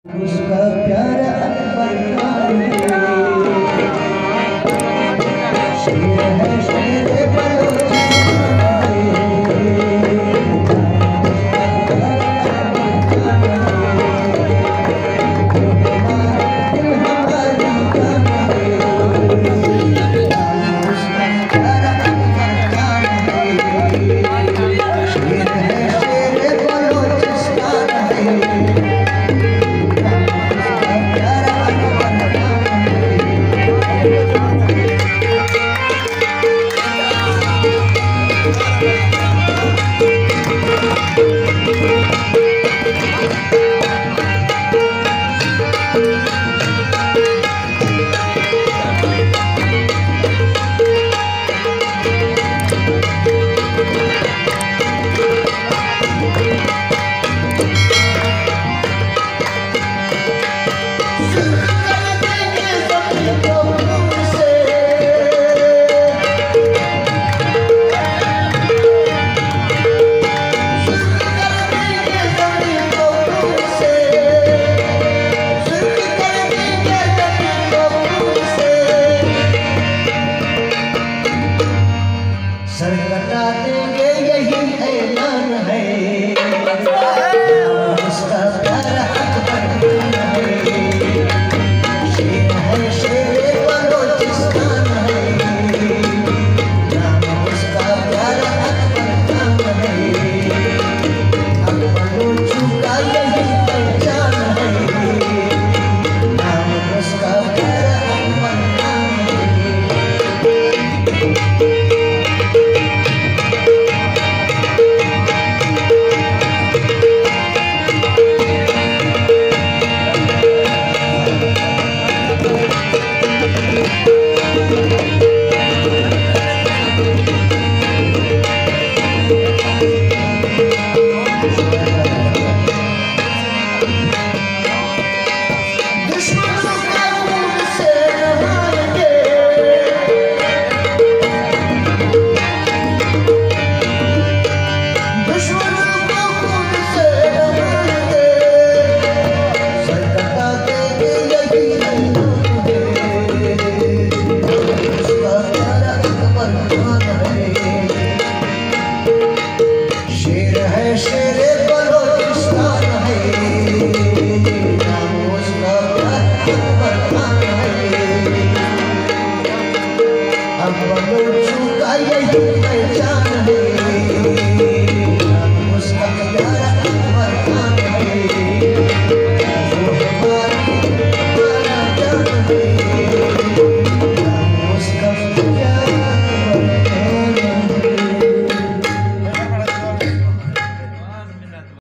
उसका प्यारा अकबर खान शेर है शेर सरकटा देंगे यही ऐलान है उसका प्यारा अकबर है शेर बलोचिस्तान है नाम उसका प्यारा अकबर है अब बलोचों का यही पहचान है नाम उसका प्यारा अकबर I'm